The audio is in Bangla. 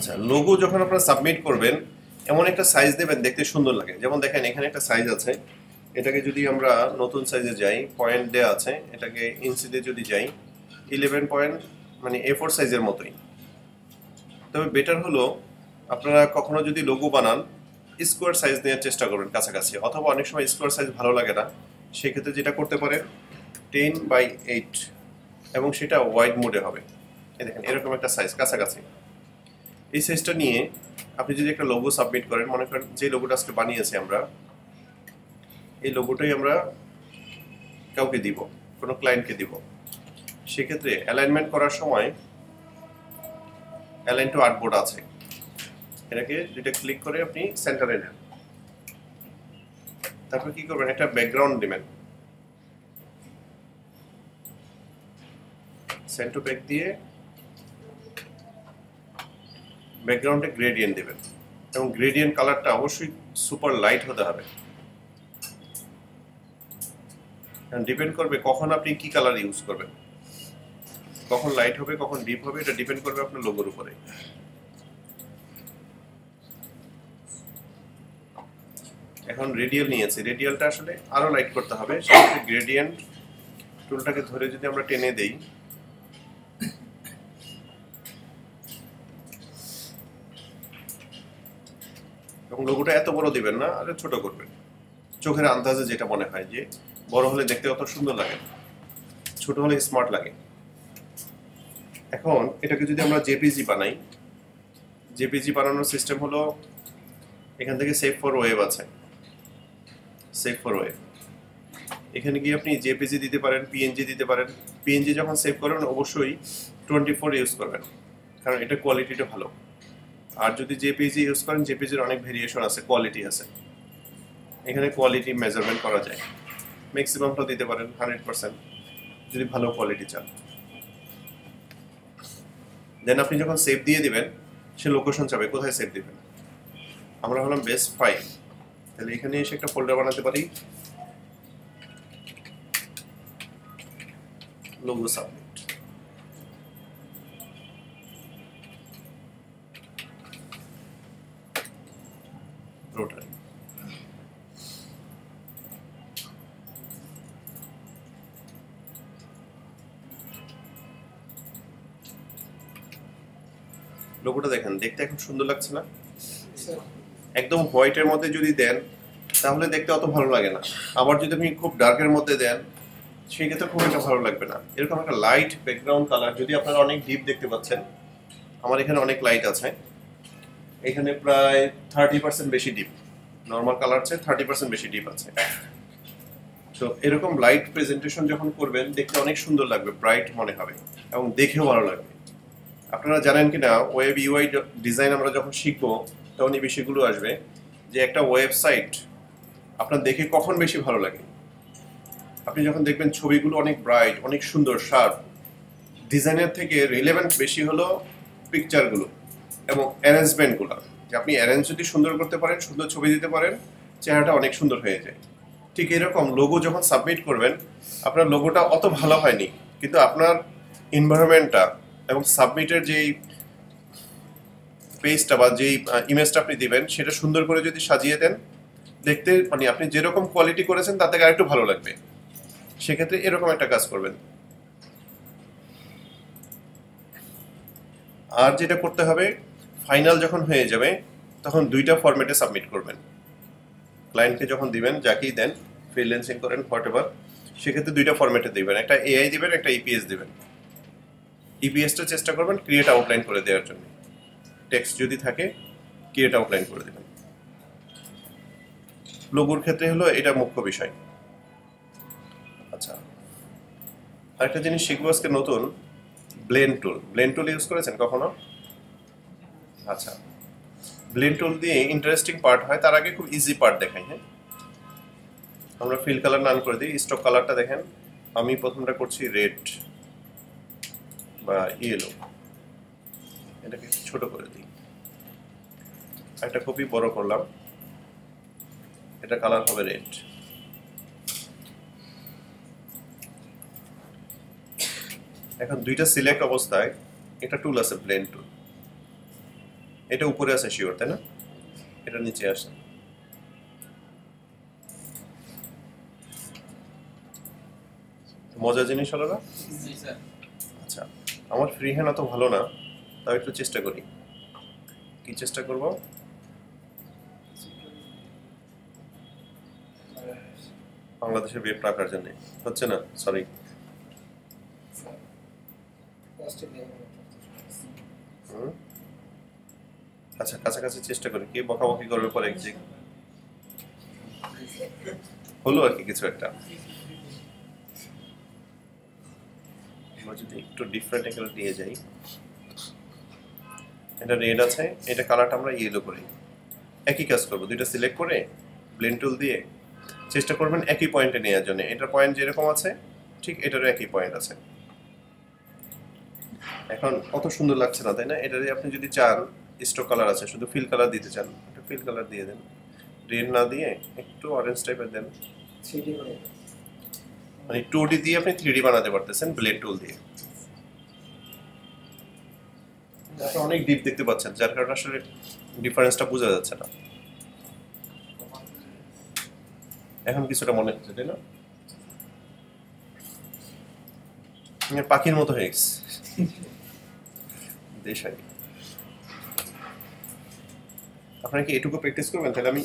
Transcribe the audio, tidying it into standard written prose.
আচ্ছা, লোগো যখন আপনারা সাবমিট করবেন এমন একটা সাইজ দেবেন দেখতে সুন্দর লাগে। যেমন দেখেন এখানে একটা সাইজ আছে, এটাকে যদি আমরা নতুন সাইজে যাই, পয়েন্ট দেওয়া আছে, এটাকে ইঞ্চিতে যদি যাই 11 পয়েন্ট, মানে A4 সাইজের মতোই। তবে বেটার হলো আপনারা কখনো যদি লোগো বানান স্কোয়ার সাইজ নেওয়ার চেষ্টা করবেন কাছাকাছি, অথবা অনেক সময় স্কোয়ার সাইজ ভালো লাগে না, সেক্ষেত্রে যেটা করতে পারেন 10/8 এবং সেটা ওয়াইড মোডে হবে। এই দেখেন এরকম একটা সাইজ কাছাকাছি। এই সাইজটা নিয়ে আপনি যদি একটা লোগো সাবমিট করেন, মনে করেন যে লোগোটা আজকে বানিয়েছি আমরা, এই লোগোটাই আমরা কাউকে দিব, কোনো ক্লায়েন্টকে দিব, সেক্ষেত্রে অ্যালাইনমেন্ট করার সময় অ্যালাইন টু আর্টবোর্ড আছে, এটাকে যেটা ক্লিক করে আপনি সেন্টারে নেন। তারপর কি করবেন, একটা ব্যাকগ্রাউন্ড দিবেন, সেন্ড টু ব্যাক দিয়ে ব্যাকগ্রাউন্ডে গ্রেডিয়েন্ট দেবেন, এবং গ্রেডিয়েন্ট কালারটা অবশ্যই সুপার লাইট হতে হবে। ডিপেন্ড করবে কখন আপনি কি কালার ইউজ করবেন, কখন লাইট হবে কখন ডিপ হবে, এটা ডিপেন্ড করবে আপনার লোগোর উপরে। এখন রেডিয়াল নিয়েছি, রেডিয়ালটা আসলে আরো লাইট করতে হবে, সেক্ষেত্রে গ্রেডিয়েন্ট টুলটাকে ধরে যদি আমরা টেনে দেই, এবং লোগোটা এত বড় দিবেন না, আর ছোট করবেন, চোখের আন্দাজে যেটা মনে হয় যে বড় হলে দেখতে অত সুন্দর লাগে, ছোট হলে স্মার্ট লাগে। এখন এটাকে যদি আমরা জেপিজি বানাই, জেপিজি বানানোর সিস্টেম হলো এখান থেকে সেভ ফর ওয়েব আছে, সেভ ফর ওয়েব, এখানে গিয়ে আপনি জেপিজি দিতে পারেন, পিএনজি দিতে পারেন। পিএনজি যখন সেভ করবেন অবশ্যই 24 ইউজ করবেন, কারণ এটা কোয়ালিটিটা ভালো। আর যদি জেপিজি ইউজ করেন, জেপিজির অনেক ভেরিয়েশন আছে, কোয়ালিটি আছে, এখানে কোয়ালিটি মেজারমেন্ট করা যায়। ম্যাক্সিমামটা দিতে পারেন 100% যদি ভালো কোয়ালিটি চান। দেন আপনি যখন সেভ দিয়ে দিবেন, সে লোকেশন চাবে কোথায় সেভ দিবেন। আমরা হলাম বেস্ট ফাইল, তাহলে এখানে এসে একটা ফোল্ডার বানাতে পারি, লোগো সাবমিট। রোটারি লোগোটা দেখেন দেখতে এখন সুন্দর লাগছে না? একদম হোয়াইটের মধ্যে যদি দেন তাহলে দেখতে অত ভালো লাগে না, আবার যদি আপনি খুব ডার্কের মধ্যে দেন সেক্ষেত্রে খুব একটা ভালো লাগবে না। এরকম একটা লাইট ব্যাকগ্রাউন্ড কালার, যদি আপনারা অনেক ডিপ দেখতে পাচ্ছেন, আমার এখানে অনেক লাইট আছে, এখানে প্রায় 30% বেশি ডিপ, নর্মাল কালার চেয়ে 30% বেশি ডিপ আছে। তো এরকম লাইট প্রেজেন্টেশন যখন করবেন দেখতে অনেক সুন্দর লাগবে, ব্রাইট মনে হবে এবং দেখেও ভালো লাগবে। আপনারা জানেন কিনা, ওয়েব ইউআই ডিজাইন আমরা যখন শিখবো তখন এই বিষয়গুলো আসবে, যে একটা ওয়েবসাইট আপনার দেখে কখন বেশি ভালো লাগে। আপনি যখন দেখবেন ছবিগুলো অনেক ব্রাইট, অনেক সুন্দর, শার্প, ডিজাইনের থেকে রিলেভেন্ট বেশি হলো পিকচারগুলো এবং অ্যারেঞ্জমেন্টগুলো। যে আপনি অ্যারেঞ্জ যদি সুন্দর করতে পারেন, সুন্দর ছবি দিতে পারেন, চেহারাটা অনেক সুন্দর হয়ে যায়। ঠিক এরকম লোগো যখন সাবমিট করবেন, আপনার লোগোটা অত ভালো হয়নি, কিন্তু আপনার এনভায়রনমেন্টটা এবং সাবমিটের যেই পেজটা বা যেই ইমেজটা আপনি দিবেন সেটা সুন্দর করে যদি সাজিয়ে দেন, দেখতে মানে আপনি যেরকম কোয়ালিটি করেছেন তার থেকে আরেকটু ভালো লাগবে। সেক্ষেত্রে এরকম একটা কাজ করবেন। আর যেটা করতে হবে, ফাইনাল যখন হয়ে যাবে তখন দুইটা ফরম্যাটে সাবমিট করবেন। ক্লায়েন্টকে যখন দিবেন, যাকেই দেন, ফ্রিল্যান্সিং করেন হোয়াটএভার, সেক্ষেত্রে দুইটা ফরম্যাটে দিবেন, একটা এআই দিবেন, একটা ইপিএস দিবেন। ইপিএসটা চেষ্টা করবেন ক্রিয়েট আউটলাইন করে দেওয়ার জন্য, টেক্সট যদি থাকে ক্রিয়েট আউটলাইন করে দেবেন। লোগোর ক্ষেত্রে হলো এটা মুখ্য বিষয়। আচ্ছা, আরেকটা জিনিস শিখবো আজকে নতুন, ব্লেন্ড টুল। ব্লেন্ড টুল ইউজ করেছেন কখনো? আচ্ছা, ব্লেন্ড টুল দিয়ে ইন্টারেস্টিং পার্ট হয়। তার আগে খুব ইজি পার্ট দেখাই। হ্যাঁ, আমরা ফিল কালার নান করে দিই। স্টক কালারটা দেখেন, আমি প্রথমটা করছি রেড বা ইয়েলো, এটাকে ছোট করে দিই, একটা কপি বড় করলাম, এটা কালার হবে রেড। এখন দুইটা সিলেক্ট অবস্থায় একটা টুল আছে ব্লেন্ড টুল, এটা উপরে আছে শিওর, তাই না? এটা নিচে আসে। মজার জিনিস হলো না? আচ্ছা, আমার ফ্রি হ্যান্ড অত ভালো না, তাও একটু চেষ্টা করি। কি চেষ্টা করব? বাংলাদেশের বেপটা আঁকার জন্য হচ্ছে না, সরি। আচ্ছা, কাছাকাছি চেষ্টা করি, কি বকাবকি করবে পরে এক জিগ হলো আর কি কিছু একটা। আমরা যদি একটু ডিফারেন্ট একটা দিয়ে যাই, এটা রেড আছে, এটা কালারটা আমরা ইয়েলো করি। একই কাজ করবো, দুইটা সিলেক্ট করে ব্লেন্ড টুল দিয়ে চেষ্টা করবেন একই পয়েন্টে নেওয়ার জন্য। এটার পয়েন্ট যেরকম আছে ঠিক এটারও একই পয়েন্ট আছে। এখন কত সুন্দর লাগছে না, তাই না? এটারে আপনি যদি চান স্ট্রোক কালার আছে, শুধু ফিল কালার দিতে চান, একটা ফিল কালার দিয়ে দেন, রেড না দিয়ে একটু অরেঞ্জ টাইপের দেন। মানে 2D দিয়ে আপনি 3D বানাতে পারতেছেন ব্লেড টুল দিয়ে। আপনি অনেক ডিপ দেখতে পাচ্ছেন, যার কারণে আসলে ডিফারেন্সটা বোঝা যাচ্ছে না। এখন কিছুটা মনে হচ্ছে, তাই না? পাখির মতো হয়ে গেছে দেশ আগে। আপনারা কি এটুকু প্র্যাকটিস করবেন? তাহলে আমি